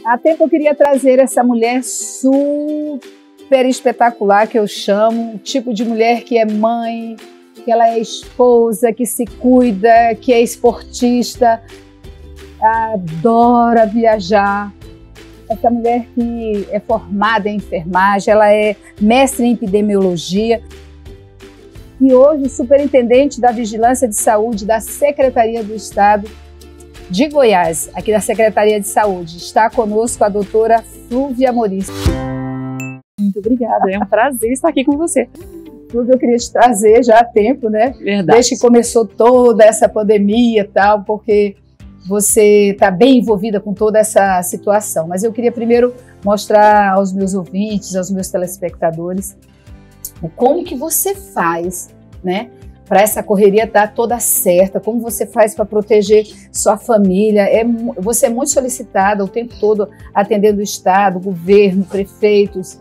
Há tempo eu queria trazer essa mulher super espetacular que eu chamo, o tipo de mulher que é mãe, que ela é esposa, que se cuida, que é esportista, adora viajar. Essa mulher que é formada em enfermagem, ela é mestre em epidemiologia e hoje superintendente da Vigilância de Saúde da Secretaria do Estado de Goiás, aqui da Secretaria de Saúde. Está conosco a doutora Flúvia Moris. Muito obrigada, é um prazer estar aqui com você. Flúvia, eu queria te trazer já há tempo, né? Verdade. Desde que começou toda essa pandemia e tal, porque você está bem envolvida com toda essa situação. Mas eu queria primeiro mostrar aos meus ouvintes, aos meus telespectadores, como que você faz, né, para essa correria estar toda certa, como você faz para proteger sua família. Você é muito solicitada o tempo todo, atendendo o Estado, governo, prefeitos,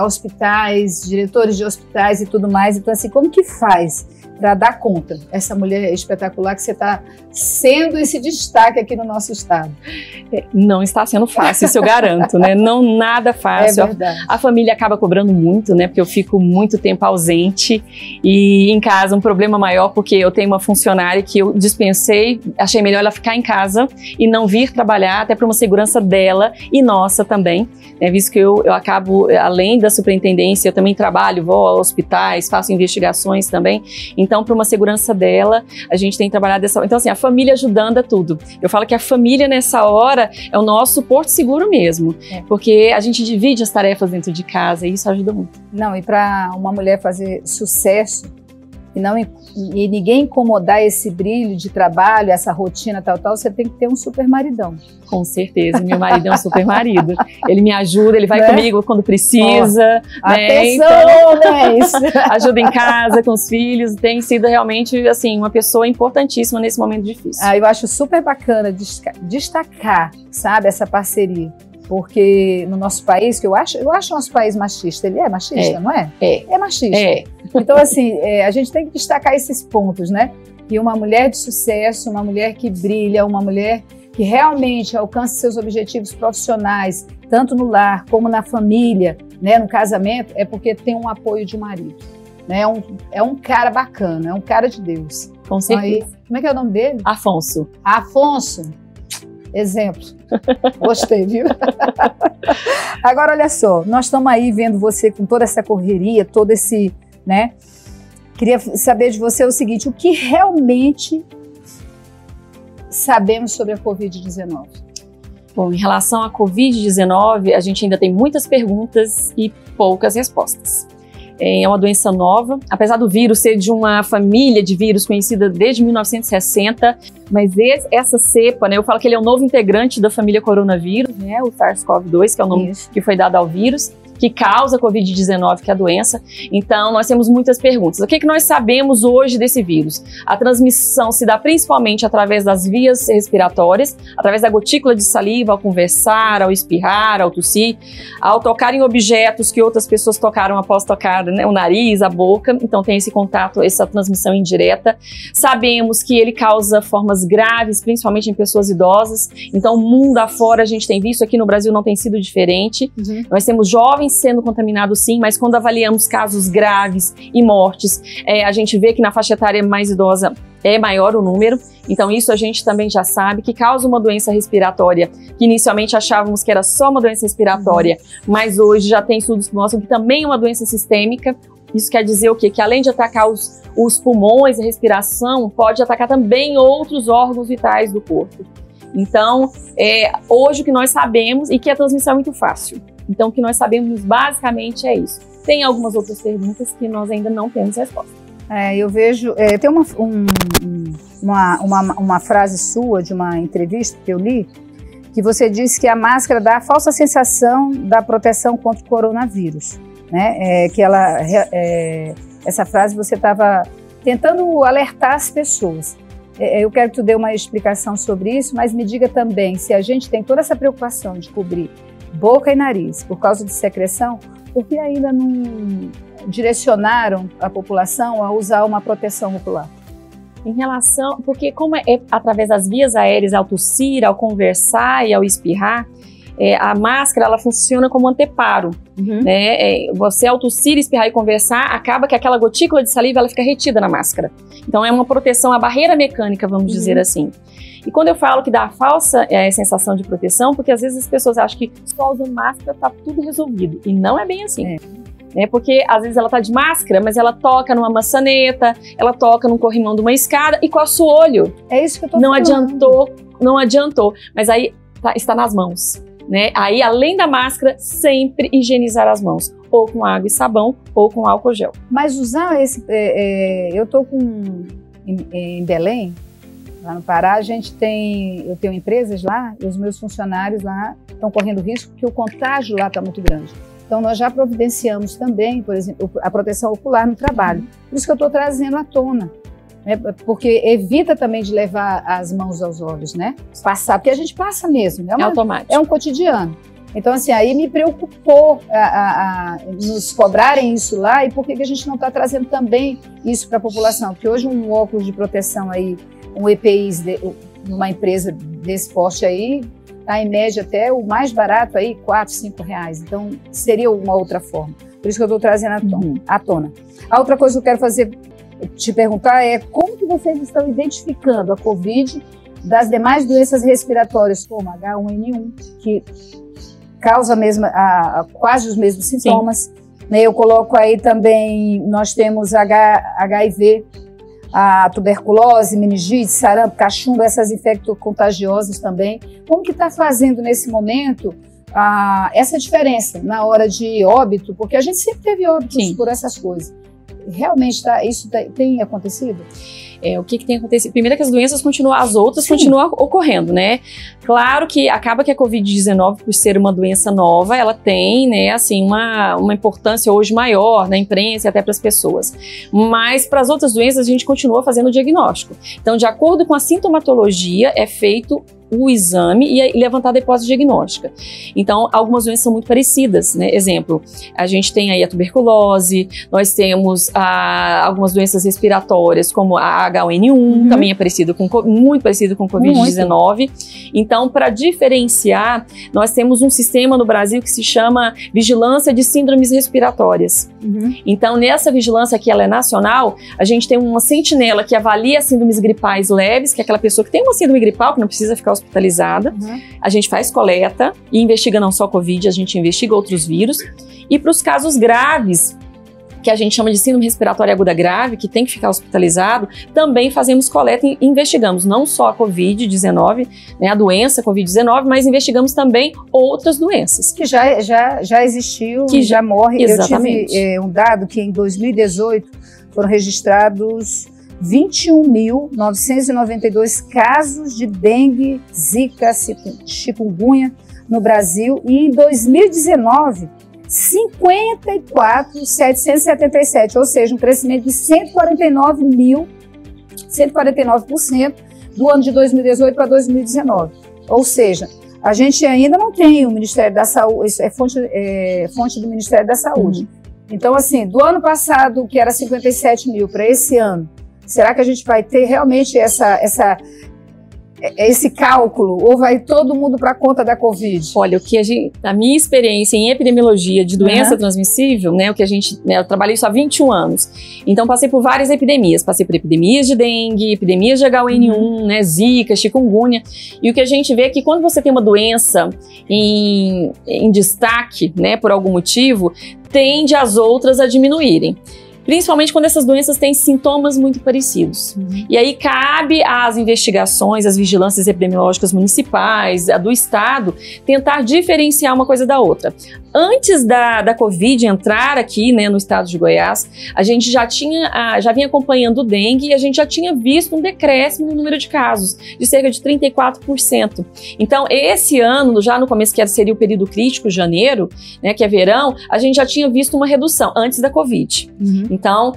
hospitais, diretores de hospitais e tudo mais. Então, assim, como que faz para dar conta essa mulher espetacular que você está sendo esse destaque aqui no nosso estado? Não está sendo fácil, isso eu garanto, né? Não, nada fácil. É verdade. A família acaba cobrando muito, né? Porque eu fico muito tempo ausente e em casa um problema maior porque eu tenho uma funcionária que eu dispensei, achei melhor ela ficar em casa e não vir trabalhar, até para uma segurança dela e nossa também, né? Visto que eu acabo, além da superintendência, eu também trabalho, vou a hospitais, faço investigações também. Então, para uma segurança dela, a gente tem trabalhado dessa... Então, assim, a família ajudando a tudo. Eu falo que a família, nessa hora, é o nosso porto seguro mesmo. Porque a gente divide as tarefas dentro de casa e isso ajuda muito. Não, e para uma mulher fazer sucesso e ninguém incomodar esse brilho de trabalho, essa rotina tal, você tem que ter um super maridão. Com certeza, meu marido é um super marido. Ele me ajuda, ele vai comigo quando precisa. Atenção, né? Ajuda em casa, com os filhos. Tem sido realmente, assim, uma pessoa importantíssima nesse momento difícil. Eu acho super bacana destacar, sabe, essa parceria. Porque no nosso país, que eu acho o nosso país machista, ele é machista, não é? É machista. Então, assim, a gente tem que destacar esses pontos, né? E uma mulher de sucesso, uma mulher que brilha, uma mulher que realmente alcança seus objetivos profissionais, tanto no lar como na família, né, no casamento, é porque tem um apoio de um marido. Né? É um cara bacana, é um cara de Deus. Com certeza. Então, como é que é o nome dele? Afonso. Afonso. Exemplo. Gostei, viu? Agora, olha só, nós estamos aí vendo você com toda essa correria, todo esse, né? Queria saber de você o seguinte, o que realmente sabemos sobre a Covid-19? Bom, em relação à Covid-19, a gente ainda tem muitas perguntas e poucas respostas. É uma doença nova, apesar do vírus ser de uma família de vírus conhecida desde 1960, mas essa cepa, né, eu falo que ele é um novo integrante da família coronavírus, né, o SARS-CoV-2, que é o nome que foi dado ao vírus, que causa a Covid-19, que é a doença. Então, nós temos muitas perguntas. O que nós sabemos hoje desse vírus? A transmissão se dá principalmente através das vias respiratórias, através da gotícula de saliva, ao conversar, ao espirrar, ao tossir, ao tocar em objetos que outras pessoas tocaram após tocar, né, o nariz, a boca. Então, tem esse contato, essa transmissão indireta. Sabemos que ele causa formas graves, principalmente em pessoas idosas. Então, mundo afora, a gente tem visto, aqui no Brasil não tem sido diferente. Nós temos jovens sendo contaminados sim, mas quando avaliamos casos graves e mortes, a gente vê que na faixa etária mais idosa é maior o número, então isso a gente também já sabe que causa uma doença respiratória, que inicialmente achávamos que era só uma doença respiratória, mas hoje já tem estudos que mostram que também é uma doença sistêmica. Isso quer dizer o quê? Que além de atacar os pulmões, a respiração, pode atacar também outros órgãos vitais do corpo. Então, hoje o que nós sabemos, e que a transmissão é muito fácil. Então, o que nós sabemos basicamente é isso. Tem algumas outras perguntas que nós ainda não temos resposta. Eu vejo, tem uma frase sua de uma entrevista que eu li, que você disse que a máscara dá a falsa sensação da proteção contra o coronavírus, né? Essa frase você estava tentando alertar as pessoas. Eu quero que tu dê uma explicação sobre isso, mas me diga também se a gente tem toda essa preocupação de cobrir boca e nariz por causa de secreção, por que ainda não direcionaram a população a usar uma proteção ocular? Em relação, porque como é através das vias aéreas, ao tossir, ao conversar e ao espirrar, a máscara, ela funciona como anteparo, né? Você, ao tossir, espirrar e conversar, acaba que aquela gotícula de saliva, ela fica retida na máscara. Então, é uma proteção, a barreira mecânica, vamos dizer assim. E quando eu falo que dá a falsa sensação de proteção, porque às vezes as pessoas acham que só usando máscara tá tudo resolvido. E não é bem assim. Porque às vezes ela tá de máscara, mas ela toca numa maçaneta, ela toca num corrimão de uma escada e coça o olho. É isso que eu tô falando. Não adiantou. Mas aí está nas mãos. Né? Aí, além da máscara, sempre higienizar as mãos, ou com água e sabão, ou com álcool gel. Mas usar esse... eu tô em Belém, lá no Pará, eu tenho empresas lá, e os meus funcionários lá estão correndo risco, porque o contágio lá está muito grande. Então, nós já providenciamos também, por exemplo, a proteção ocular no trabalho. Por isso que eu estou trazendo à tona. Porque evita também de levar as mãos aos olhos, né? Passar, porque a gente passa mesmo. É automático. É um cotidiano. Então, assim, aí me preocupou nos cobrarem isso lá e por que a gente não está trazendo também isso para a população? Porque hoje um óculos de proteção aí, um EPI numa empresa desse porte aí, está em média até o mais barato aí, R$4, R$5. Então, seria uma outra forma. Por isso que eu estou trazendo à tona. A outra coisa que eu quero te perguntar é como que vocês estão identificando a Covid das demais doenças respiratórias, como H1N1, que causa quase os mesmos sintomas. Eu coloco aí também, nós temos HIV, a tuberculose, meningite, sarampo, cachumba, essas infectocontagiosas também. Como que está fazendo nesse momento essa diferença na hora de óbito? Porque a gente sempre teve óbitos por essas coisas. Realmente isso tem acontecido? O que tem acontecido? Primeiro que as doenças continuam, as outras continuam ocorrendo, né? Claro que acaba que a Covid-19, por ser uma doença nova, ela tem, né, assim, uma importância hoje maior na imprensa e até para as pessoas. Mas para as outras doenças a gente continua fazendo o diagnóstico. Então, de acordo com a sintomatologia, é feito o exame e levantada a hipótese diagnóstica. Então, algumas doenças são muito parecidas, né? Exemplo, a gente tem aí a tuberculose, nós temos algumas doenças respiratórias, como a H1N1, também é muito parecido com Covid-19. Então, para diferenciar, nós temos um sistema no Brasil que se chama Vigilância de Síndromes Respiratórias. Então, nessa vigilância que ela é nacional, a gente tem uma sentinela que avalia as síndromes gripais leves, que é aquela pessoa que tem uma síndrome gripal, que não precisa ficar hospitalizada. A gente faz coleta e investiga não só Covid, a gente investiga outros vírus. E para os casos graves, que a gente chama de síndrome respiratória aguda grave, que tem que ficar hospitalizado, também fazemos coleta e investigamos não só a Covid-19, né, a doença Covid-19, mas investigamos também outras doenças. Que já existiu, que já morre. Exatamente. Eu tive um dado que em 2018 foram registrados 21.992 casos de dengue, zika, chikungunya no Brasil, e em 2019 54.777, ou seja, um crescimento de 149% do ano de 2018 para 2019. Ou seja, a gente ainda não tem o Ministério da Saúde, isso é fonte do Ministério da Saúde. Então, assim, do ano passado, que era 57 mil, para esse ano, será que a gente vai ter realmente esse cálculo, ou vai todo mundo para conta da Covid? Olha, a minha experiência em epidemiologia de doença transmissível, né, eu trabalhei isso há 21 anos. Então, passei por várias epidemias. Passei por epidemias de dengue, epidemias de H1N1, né, zika, chikungunya. E o que a gente vê é que quando você tem uma doença em destaque, né, por algum motivo, tende as outras a diminuírem. Principalmente quando essas doenças têm sintomas muito parecidos. E aí cabe às investigações, às vigilâncias epidemiológicas municipais, do Estado, tentar diferenciar uma coisa da outra. Antes da Covid entrar aqui, né, no estado de Goiás, a gente já vinha acompanhando o dengue e a gente já tinha visto um decréscimo no número de casos, de cerca de 34%. Então, esse ano, já no começo, que seria o período crítico, janeiro, né, que é verão, a gente já tinha visto uma redução antes da Covid. Então,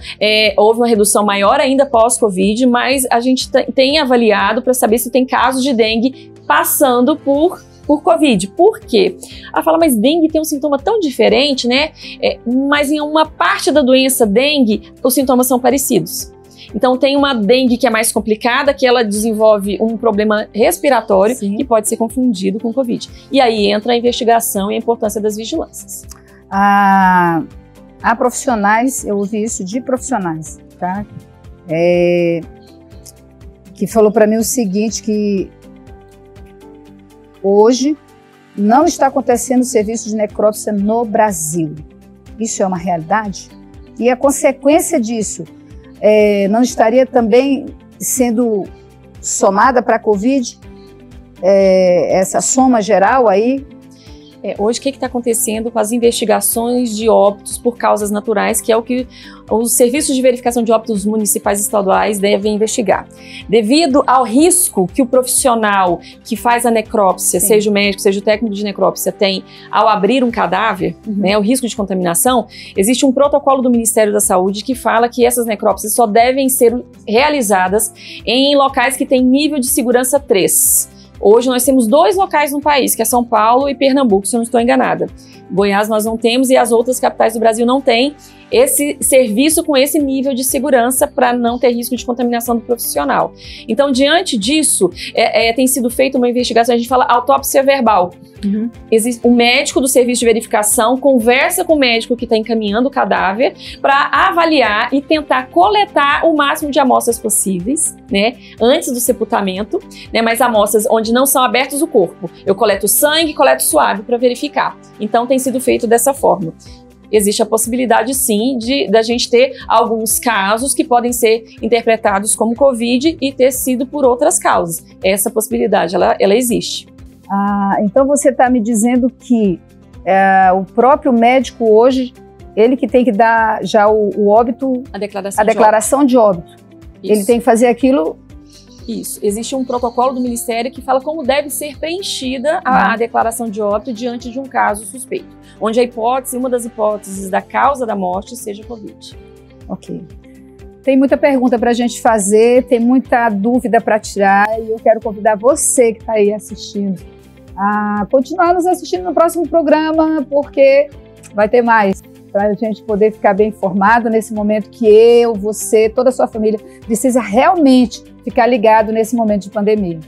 houve uma redução maior ainda pós-Covid, mas a gente tem avaliado para saber se tem casos de dengue passando por Covid. Por quê? Ela fala, mas dengue tem um sintoma tão diferente, né? Mas em uma parte da doença dengue, os sintomas são parecidos. Então tem uma dengue que é mais complicada, que ela desenvolve um problema respiratório que pode ser confundido com Covid. E aí entra a investigação e a importância das vigilâncias. Há profissionais, eu ouvi isso de profissionais, tá? Que falou para mim o seguinte, que hoje não está acontecendo serviço de necrópsia no Brasil. Isso é uma realidade? E a consequência disso não estaria também sendo somada para a Covid? Essa soma geral aí? Hoje, o que está acontecendo com as investigações de óbitos por causas naturais, que é o que os serviços de verificação de óbitos municipais e estaduais devem investigar. Devido ao risco que o profissional que faz a necrópsia, seja o médico, seja o técnico de necrópsia, tem ao abrir um cadáver, né, o risco de contaminação, existe um protocolo do Ministério da Saúde que fala que essas necrópsias só devem ser realizadas em locais que têm nível de segurança 3. Hoje nós temos 2 locais no país, que é São Paulo e Pernambuco, se eu não estou enganada. Goiás nós não temos e as outras capitais do Brasil não têm esse serviço com esse nível de segurança para não ter risco de contaminação do profissional. Então, diante disso, tem sido feita uma investigação, a gente fala autópsia verbal. O médico do serviço de verificação conversa com o médico que está encaminhando o cadáver para avaliar e tentar coletar o máximo de amostras possíveis, né, antes do sepultamento, né, mas amostras onde não são abertos o corpo. Eu coleto sangue, coleto suave para verificar. Então, tem sido feito dessa forma. Existe a possibilidade, sim, da gente ter alguns casos que podem ser interpretados como Covid e ter sido por outras causas. Essa possibilidade, ela existe. Então você está me dizendo que o próprio médico hoje, ele que tem que dar já o óbito, a declaração de óbito. Isso. Ele tem que fazer aquilo... Isso. Existe um protocolo do Ministério que fala como deve ser preenchida a declaração de óbito diante de um caso suspeito, onde uma das hipóteses da causa da morte seja Covid. Ok. Tem muita pergunta para a gente fazer, tem muita dúvida para tirar e eu quero convidar você que está aí assistindo a continuar nos assistindo no próximo programa, porque vai ter mais, para a gente poder ficar bem informado nesse momento que você, toda a sua família precisa realmente ficar ligado nesse momento de pandemia.